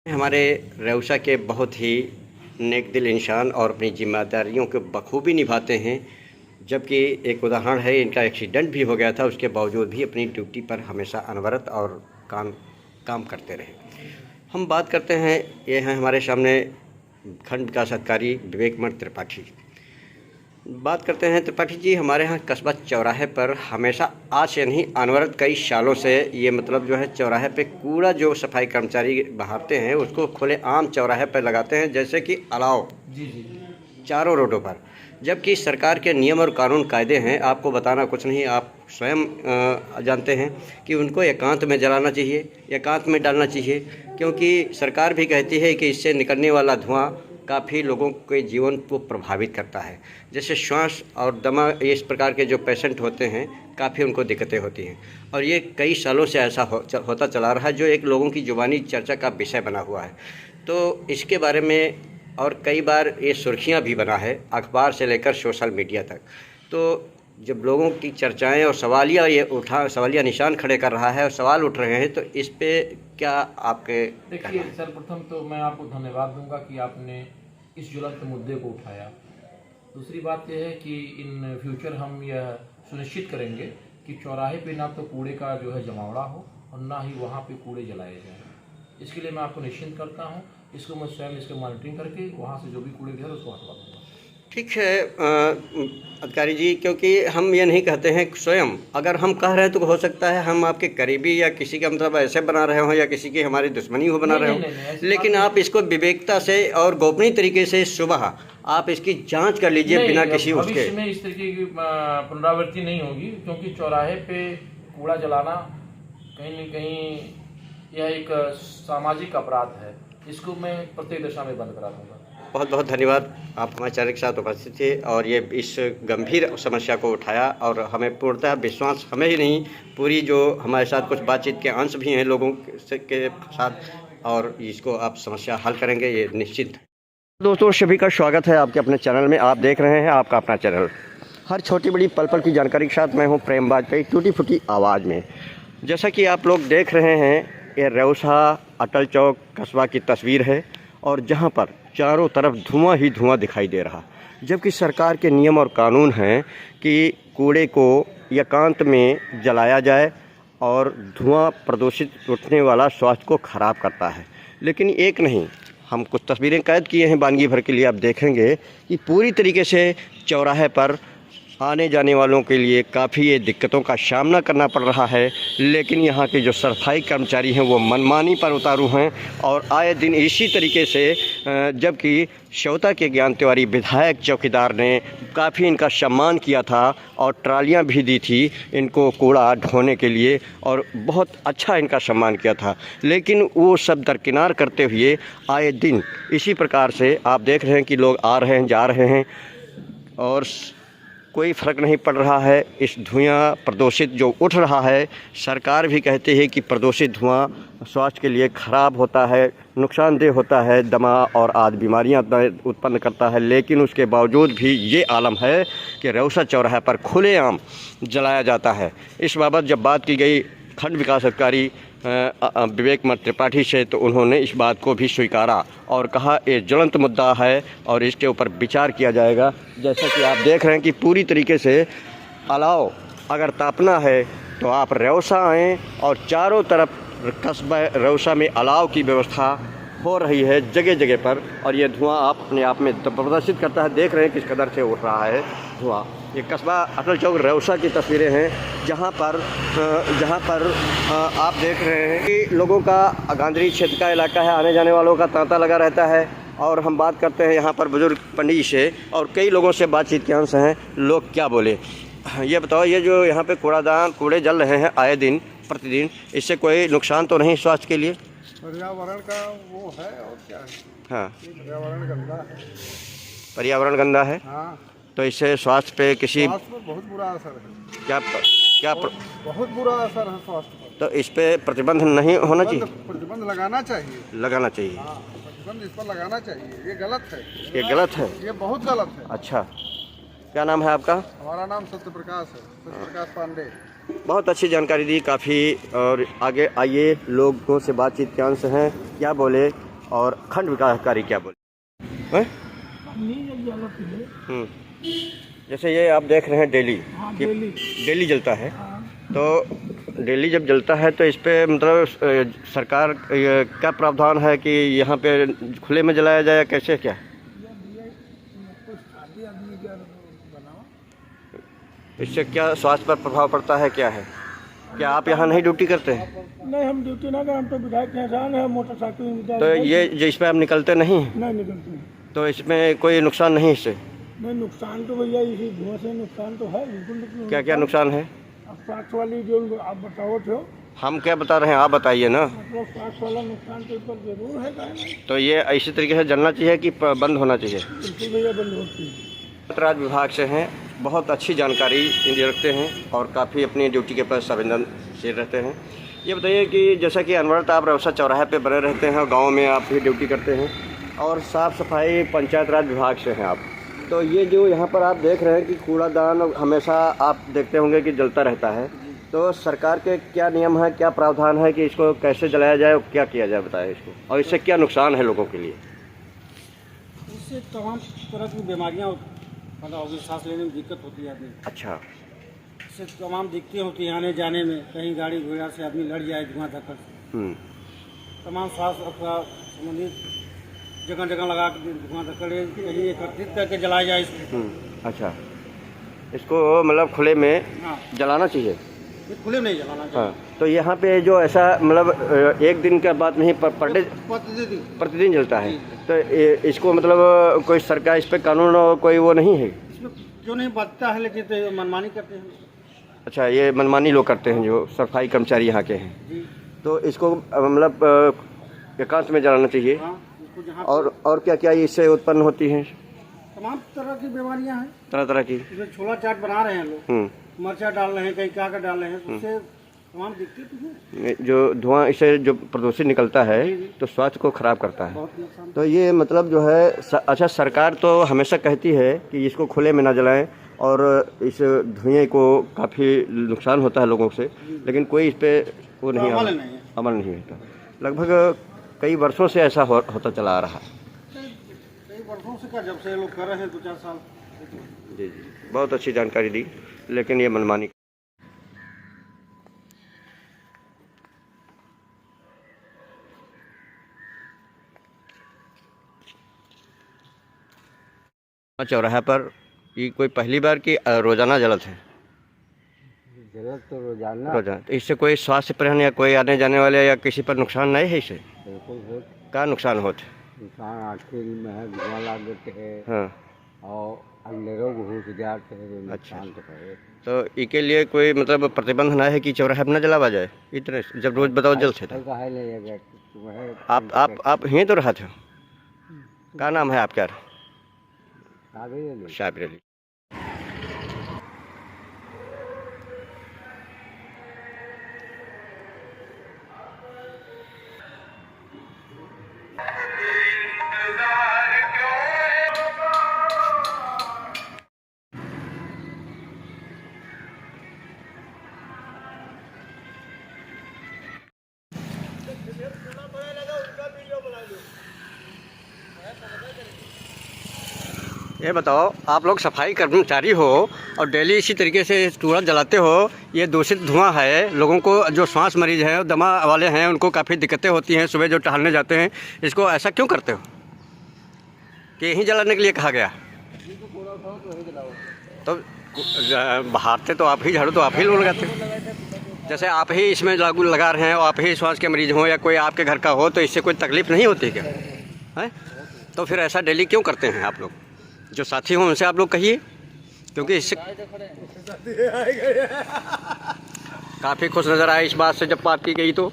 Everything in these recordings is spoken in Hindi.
हमारे रेउसा के बहुत ही नेक दिल इंसान और अपनी जिम्मेदारियों को बखूबी निभाते हैं। जबकि एक उदाहरण है, इनका एक्सीडेंट भी हो गया था, उसके बावजूद भी अपनी ड्यूटी पर हमेशा अनवरत और काम करते रहे। हम बात करते हैं, ये हैं हमारे सामने खंड विकास अधिकारी विवेक मठ त्रिपाठी। बात करते हैं त्रिपाठी जी, हमारे यहाँ कस्बा चौराहे पर हमेशा आज से नहीं, अनवरत कई सालों से ये मतलब जो है चौराहे पे कूड़ा जो सफाई कर्मचारी बहारते हैं उसको खुले आम चौराहे पर लगाते हैं, जैसे कि अलाव जी चारों रोडों पर। जबकि सरकार के नियम और कानून कायदे हैं, आपको बताना कुछ नहीं, आप स्वयं जानते हैं कि उनको एकांत में जलाना चाहिए, एकांत में डालना चाहिए, क्योंकि सरकार भी कहती है कि इससे निकलने वाला धुआं काफ़ी लोगों के जीवन को प्रभावित करता है। जैसे श्वास और दमा, इस प्रकार के जो पेशेंट होते हैं काफ़ी उनको दिक्कतें होती हैं, और ये कई सालों से ऐसा होता चला रहा है, जो एक लोगों की ज़ुबानी चर्चा का विषय बना हुआ है। तो इसके बारे में और कई बार ये सुर्खियां भी बना है, अखबार से लेकर सोशल मीडिया तक। तो जब लोगों की चर्चाएं और सवालिया निशान खड़े कर रहा है और सवाल उठ रहे हैं, तो इस पे क्या आपके? देखिए, सर्वप्रथम तो मैं आपको धन्यवाद दूंगा कि आपने इस ज्वलंत मुद्दे को उठाया। दूसरी बात यह है कि इन फ्यूचर हम यह सुनिश्चित करेंगे कि चौराहे पे ना तो कूड़े का जो है जमावड़ा हो और ना ही वहाँ पे कूड़े जलाए जाएँ। इसके लिए मैं आपको निश्चिंत करता हूँ, इसको मैं स्वयं इसको मॉनिटरिंग करके वहाँ से जो भी कूड़े गिरे उसको हटवा दूँगा। ठीक है अधिकारी जी, क्योंकि हम ये नहीं कहते हैं, स्वयं अगर हम कह रहे हैं तो हो सकता है हम आपके करीबी या किसी का मतलब ऐसे बना रहे हों या किसी की हमारी दुश्मनी हो बना रहे हों, लेकिन आप इसको विवेकता से और गोपनीय तरीके से सुबह आप इसकी जांच कर लीजिए बिना किसी उसके। भविष्य में इस तरीके की पुनरावृत्ति नहीं होगी, क्योंकि चौराहे पे कूड़ा जलाना कहीं न कहीं यह एक सामाजिक अपराध है। इसको मैं प्रत्येक दिशा में बंद करा दूँगा। बहुत बहुत धन्यवाद, आप हमारे चैनल के साथ उपस्थित थे और ये इस गंभीर समस्या को उठाया, और हमें पूर्णतः विश्वास, हमें ही नहीं पूरी जो हमारे साथ कुछ बातचीत के अंश भी हैं लोगों के साथ, और इसको आप समस्या हल करेंगे ये निश्चित। दोस्तों, सभी का स्वागत है आपके अपने चैनल में। आप देख रहे हैं आपका अपना चैनल, हर छोटी बड़ी पल पल की जानकारी के साथ मैं हूँ प्रेम वाजपेयी, टूटी फूटी आवाज़ में। जैसा कि आप लोग देख रहे हैं, ये रेउसा अटल चौक कस्बा की तस्वीर है, और जहाँ पर चारों तरफ धुआं ही धुआं दिखाई दे रहा, जबकि सरकार के नियम और कानून हैं कि कूड़े को एकांत में जलाया जाए, और धुआं प्रदूषित उठने वाला स्वास्थ्य को ख़राब करता है। लेकिन एक नहीं, हम कुछ तस्वीरें कैद किए हैं वानगी भर के लिए, आप देखेंगे कि पूरी तरीके से चौराहे पर आने जाने वालों के लिए काफ़ी ये दिक्कतों का सामना करना पड़ रहा है। लेकिन यहाँ के जो सफाई कर्मचारी हैं वो मनमानी पर उतारू हैं, और आए दिन इसी तरीके से, जबकि श्योता के ज्ञान तिवारी विधायक चौकीदार ने काफ़ी इनका सम्मान किया था और ट्रालियाँ भी दी थी इनको कूड़ा ढोने के लिए, और बहुत अच्छा इनका सम्मान किया था। लेकिन वो सब दरकिनार करते हुए आए दिन इसी प्रकार से आप देख रहे हैं कि लोग आ रहे हैं, जा रहे हैं, और कोई फ़र्क नहीं पड़ रहा है। इस धुआं प्रदूषित जो उठ रहा है, सरकार भी कहती है कि प्रदूषित धुआं स्वास्थ्य के लिए ख़राब होता है, नुकसानदेह होता है, दमा और आदि बीमारियां उत्पन्न करता है। लेकिन उसके बावजूद भी ये आलम है कि रेउसा चौराहे पर खुलेआम जलाया जाता है। इस बाबत जब बात की गई खंड विकास अधिकारी विवेक मठ त्रिपाठी से, तो उन्होंने इस बात को भी स्वीकारा और कहा ये ज्वलंत मुद्दा है और इसके ऊपर विचार किया जाएगा। जैसा कि आप देख रहे हैं कि पूरी तरीके से अलाव अगर तापना है तो आप रेउसा आएँ, और चारों तरफ कस्बा रेउसा में अलाव की व्यवस्था हो रही है जगह जगह पर, और ये धुआं आप अपने आप में प्रदर्शित करता है। देख रहे हैं किस कदर से उठ रहा है धुआं। ये कस्बा अटल चौक रेउसा की तस्वीरें हैं, जहाँ पर आप देख रहे हैं कि लोगों का गांधरी क्षेत्र का इलाका है, आने जाने वालों का तांता लगा रहता है। और हम बात करते हैं यहाँ पर बुजुर्ग पंडित जी से, और कई लोगों से बातचीत के अंश हैं, लोग क्या बोले। ये बताओ, ये जो यहाँ पे कूड़े जल रहे हैं आए दिन प्रतिदिन, इससे कोई नुकसान तो नहीं स्वास्थ्य के लिए? पर्यावरण का वो है, और क्या है। हाँ, पर्यावरण गंदा है। पर्यावरण गंदा है। हाँ, तो इससे स्वास्थ्य पे किसी स्वास्थ्य पर बहुत बुरा असर है। क्या बहुत बुरा असर है स्वास्थ्य पर। तो इस पे प्रतिबंध नहीं होना चाहिए? प्रतिबंध लगाना चाहिए। लगाना चाहिए। हाँ, प्रतिबंध इस पर लगाना चाहिए। ये गलत है। ये गलत है? ये बहुत गलत है। अच्छा, क्या नाम है आपका? हमारा नाम सत्यप्रकाश है, सत्यप्रकाश पांडे। बहुत अच्छी जानकारी दी काफ़ी। और आगे आइए लोगों से बातचीत के अंश हैं, क्या बोले और खंड विकास अधिकारी क्या बोले हैं? जैसे ये आप देख रहे हैं डेली कि डेली जलता है, तो डेली जब जलता है तो इस पे मतलब सरकार क्या प्रावधान है कि यहाँ पे खुले में जलाया जाए, कैसे क्या? इससे क्या स्वास्थ्य पर प्रभाव पड़ता है, क्या है? क्या आप यहाँ नहीं ड्यूटी करते हैं? नहीं, हम ड्यूटी ना करें, हम तो विधायक के इंसान है, मोटरसाइकिल। तो ये जो इस पे आप निकलते नहीं हैं? नहीं निकलते हैं। तो इसमें कोई नुकसान नहीं इससे? नहीं, नुकसान तो भैया इसी धुआं से नुकसान तो है बिल्कुल। क्या क्या नुकसान है? अब स्वास्थ्य वाली जो आप बताओ थे, हम क्या बता रहे हैं, आप बताइए ना। मतलब स्वास्थ्य वाला नुकसान तो इस पर जरूर है। तो ये इसी तरीके से जलना चाहिए कि बंद होना चाहिए? बिल्कुल भैया, बंद होती है। राज विभाग से हैं, बहुत अच्छी जानकारी इनके रखते हैं और काफ़ी अपनी ड्यूटी के प्रति संवेदनशील रहते हैं। ये बताइए कि जैसा कि अनवरत आप रौसा चौराहे पे बने रहते हैं और गांव में आप भी ड्यूटी करते हैं और साफ़ सफाई पंचायत राज विभाग से हैं आप, तो ये जो यहाँ पर आप देख रहे हैं कि कूड़ादान हमेशा आप देखते होंगे कि जलता रहता है, तो सरकार के क्या नियम है, क्या प्रावधान है कि इसको कैसे जलाया जाए और क्या किया जाए, बताएं इसको, और इससे क्या नुकसान है लोगों के लिए? इससे तमाम तरह की बीमारियाँ पैदा होगी, सांस लेने में दिक्कत होती है आदमी। अच्छा। इससे तमाम दिक्कतें होती हैं आने जाने में, कहीं गाड़ी घोड़ा से आदमी लड़ जाए धुआं धक्कर से। तमाम स्वास्थ्य संबंधित जगह जगह लगा के धुआं धक्कर कहीं एकत्रित करके जलाया जाए इसको। अच्छा, इसको मतलब खुले में जलाना चाहिए? खुले में नहीं जलाना चाहिए। हाँ, तो यहाँ पे जो ऐसा मतलब एक दिन का बात नहीं, पर डे प्रतिदिन जलता है, तो इसको मतलब कोई सरकार इस पे कानून और कोई वो नहीं है? इसमें जो नहीं बचता है, लेकिन तो मनमानी करते हैं। अच्छा, ये मनमानी लोग करते हैं जो सफाई कर्मचारी यहाँ के हैं जी। तो इसको मतलब एकांत में जलाना चाहिए। और क्या क्या इससे उत्पन्न होती हैं? तमाम तरह की बीमारियाँ हैं, तरह तरह की। इसमें छोला चाट बना रहे हैं लोग, मरचा डाल रहे हैं, कहीं क्या डाल रहे हैं, उससे तमाम दिक्कत है। जो धुआं इससे जो प्रदूषित निकलता है तो स्वास्थ्य को खराब करता है, तो ये मतलब जो है अच्छा, सरकार तो हमेशा कहती है कि इसको खुले में ना जलाएं और इस धुएं को काफ़ी नुकसान होता है लोगों से, लेकिन कोई इस पर वो नहीं अमल नहीं होता। लगभग कई वर्षों से ऐसा होता चला आ रहा है। कई वर्षों से क्या, जब से लोग कर रहे हैं 2-4 साल। जी जी, बहुत अच्छी जानकारी दी, लेकिन ये मनमानी। चौराहा पर ये कोई पहली बार की रोजाना जलत है? जरूरत तो रोजाना। तो इससे कोई स्वास्थ्य प्रहन या कोई आने जाने वाले या किसी पर नुकसान नहीं है इससे? बिल्कुल हो। क्या नुकसान होते? इंसान आखिर में है, धुआं लग देते हैं। हाँ, और अंधेरों को घुस जाते हैं। अच्छा, तो है। तो इसके लिए कोई मतलब प्रतिबंध ना है कि चौराहे पर न जलावा जाए इतने, जब रोज बताओ जलते थे? आप यहीं तो रहा थे? क्या नाम है आपका? शाबिर अली। ये बताओ, आप लोग सफाई कर्मचारी हो और डेली इसी तरीके से कूड़ा जलाते हो, ये दूषित धुआं है, लोगों को जो सांस मरीज हैं, दमा वाले हैं, उनको काफ़ी दिक्कतें होती हैं सुबह जो टहलने जाते हैं, इसको ऐसा क्यों करते हो कि यहीं जलाने के लिए कहा गया? तो बहारते तो आप ही, झाड़ू तो आप ही लोग लगाते हो, जैसे आप ही इसमें लागू लगा रहे हैं और आप ही श्वास के मरीज हो या कोई आपके घर का हो, तो इससे कोई तकलीफ़ नहीं होती क्या है? तो फिर ऐसा डेली क्यों करते हैं आप लोग? जो साथी हों उनसे आप लोग कहिए, क्योंकि इससे काफ़ी खुश नज़र आए इस बात से जब बात की गई तो।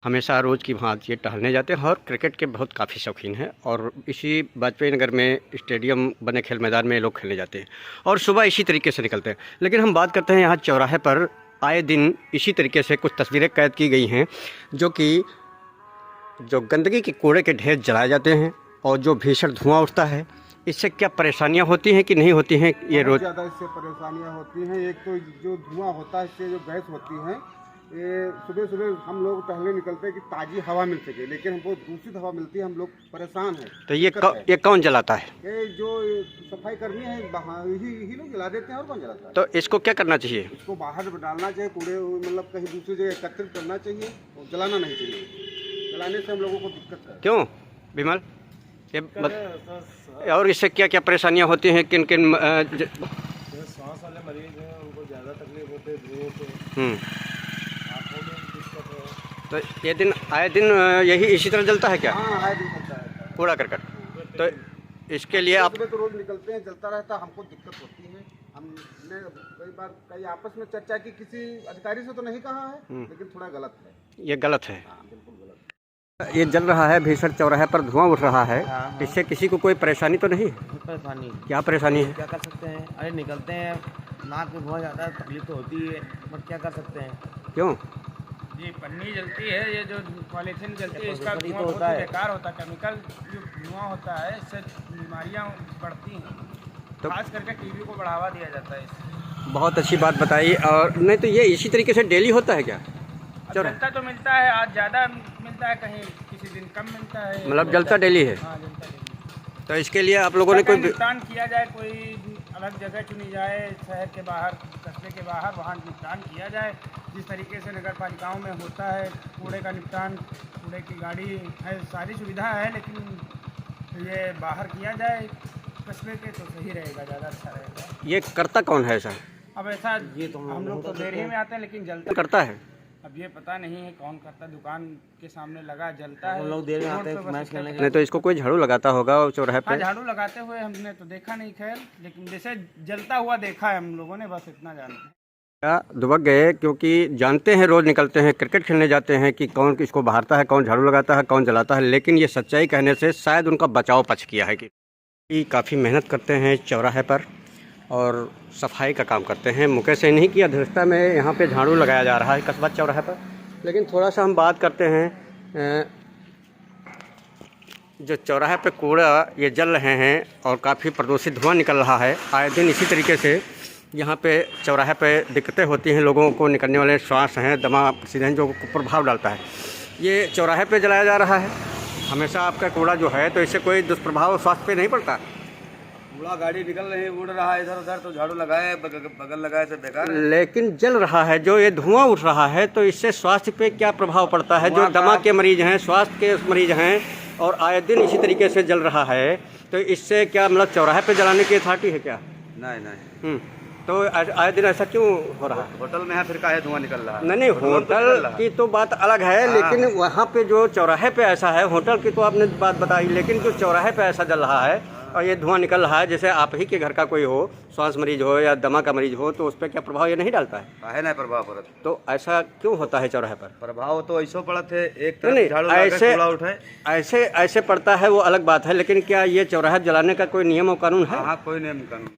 हमेशा रोज़ की भांति ये टहलने जाते हैं और क्रिकेट के बहुत काफ़ी शौकीन हैं और इसी वाजपेयी नगर में स्टेडियम बने खेल मैदान में लोग खेलने जाते हैं और सुबह इसी तरीके से निकलते हैं। लेकिन हम बात करते हैं यहाँ चौराहे पर आए दिन इसी तरीके से कुछ तस्वीरें कैद की गई हैं जो गंदगी के कूड़े के ढेर जलाए जाते हैं और जो भीषण धुआं उठता है, इससे क्या परेशानियाँ होती हैं कि नहीं होती हैं? ये रोज़ ज़्यादा इससे परेशानियाँ होती हैं। एक तो जो धुआं होता है, इससे जो गैस होती है, ये सुबह सुबह हम लोग टहलने निकलते हैं कि ताज़ी हवा मिल सके, लेकिन हमको दूषित हवा मिलती है, हम लोग परेशान हैं। तो ये कौन जलाता है? ये जो सफाई कर्मी है यही लोग जला देते हैं, और कौन जलाता है? तो इसको क्या करना चाहिए? इसको बाहर डालना चाहिए, कूड़े मतलब कहीं दूसरी जगह एकत्रित करना चाहिए और जलाना नहीं चाहिए। जलाने से हम लोगों को दिक्कत है। क्यों विमल? और इससे क्या क्या परेशानियाँ होती हैं? किन किन सांस वाले मरीज हैं, उनको ज़्यादा तकलीफ होती है धुएं से, आँखों में दिक्कत है। तो ये दिन आए दिन यही इसी तरह जलता है क्या? हाँ, आए दिन चलता है कूड़ा करकट। तो इसके लिए आप सुबह तो रोज निकलते हैं, जलता रहता, हमको दिक्कत होती है। हमने कई आपस में चर्चा की, किसी अधिकारी से तो नहीं कहा है, लेकिन थोड़ा गलत है। ये गलत है। हाँ, बिल्कुल गलत। ये जल रहा है, भीषण चौराहे पर धुआं उठ रहा है, इससे किसी को कोई परेशानी तो नहीं? परेशानी क्या परेशानी है? क्या कर सकते हैं? अरे निकलते हैं, नाक में बहुत ज़्यादा तकलीफ तो होती है, बट क्या कर सकते हैं? क्यों? ये पन्नी जलती है, ये जो पॉलीथीन जलती है, इसका तो धुआं बहुत होता है। बेकार होता है। केमिकल जो धुआं होता है, इससे बीमारियां बढ़ती हैं। तो खास करके टीबी को बढ़ावा दिया जाता है इससे। बहुत अच्छी बात बताई। और नहीं तो ये इसी तरीके से डेली होता है क्या? जलता तो मिलता है, आज ज़्यादा मिलता है, कहीं किसी दिन कम मिलता है। मतलब जलता डेली है? हाँ, जलता डेली। तो इसके लिए आप लोगों ने कोई निपटान किया जाए, कोई अलग जगह चुनी जाए शहर के बाहर, कस्बे के बाहर, वहाँ निपटान किया जाए। जिस तरीके से नगर पालिकाओं में होता है कूड़े का निपटान, कूड़े की गाड़ी है, सारी सुविधा है, लेकिन ये बाहर किया जाए कस्बे के तो सही रहेगा, ज़्यादा अच्छा रहेगा। ये करता कौन है ऐसा? अब ऐसा ये तो हम लोग तो देर ही में आते हैं, लेकिन जलता करता है? अब ये पता नहीं है कौन करता। दुकान के सामने लगा, जलता है। हम लोग देर में आते हैं रोड पे मैच बस खेलने के नहीं तो इसको कोई झाड़ू लगाता होगा चौराहे हाँ, पे? झाड़ू लगाते हुए हमने तो देखा नहीं, खैर, लेकिन जैसे जलता हुआ देखा है हम लोगों ने, बस इतना जानते हैं। क्या दुबक गए? क्योंकि जानते हैं रोज़ निकलते हैं, क्रिकेट खेलने जाते हैं कि कौन इसको बहारता है, कौन झाड़ू लगाता है, कौन जलाता है, लेकिन ये सच्चाई कहने से शायद उनका बचाव पक्ष किया है कि काफ़ी मेहनत करते हैं चौराहे पर और सफाई का काम करते हैं। मुकेश सैनी की अध्यक्षता में यहाँ पे झाड़ू लगाया जा रहा है कस्बा चौराहे पर। लेकिन थोड़ा सा हम बात करते हैं, जो चौराहे पे कूड़ा ये जल रहे हैं और काफ़ी प्रदूषित धुआं निकल रहा है। आए दिन इसी तरीके से यहाँ पे चौराहे पे दिक्कतें होती हैं, लोगों को निकलने वाले श्वास हैं, दमा, ऑक्सीजन जो प्रभाव डालता है। ये चौराहे पे जलाया जा रहा है। हमेशा आपका कूड़ा जो है, तो इससे कोई दुष्प्रभाव स्वास्थ्य पे नहीं पड़ता? कूड़ा गाड़ी निकल रही है, उड़ रहा है इधर उधर, तो झाड़ू लगाए, बगल लगाए से बेकार है। लेकिन जल रहा है, जो ये धुआं उठ रहा है, तो इससे स्वास्थ्य पे क्या प्रभाव पड़ता है? जो दमा के मरीज हैं, स्वास्थ्य के मरीज हैं, और आए दिन इसी तरीके से जल रहा है, तो इससे क्या मतलब चौराहे पे जलाने की अथॉरिटी है क्या? नहीं। तो आए दिन ऐसा क्यों हो रहा है? होटल में है, फिर काहे धुआं निकल रहा है? नहीं, होटल की तो बात अलग है, लेकिन वहाँ पे जो चौराहे पे ऐसा है, होटल की तो आपने बात बताई, लेकिन जो चौराहे पे ऐसा जल रहा है और ये धुआं निकल रहा है, जैसे आप ही के घर का कोई हो, श्वास मरीज हो या दमा का मरीज हो, तो उस पर क्या प्रभाव ये नहीं डालता है? काहे नहीं प्रभाव पड़त? तो ऐसा क्यों होता है चौराहे पर? प्रभाव तो ऐसो पड़त है, एक नहीं, तरफ झाड़ू लगा के कूड़ा उठाए। ऐसे पड़ता है वो अलग बात है, लेकिन क्या ये चौराहा जलाने का कोई नियम और कानून है? हाँ, कोई नियम कानून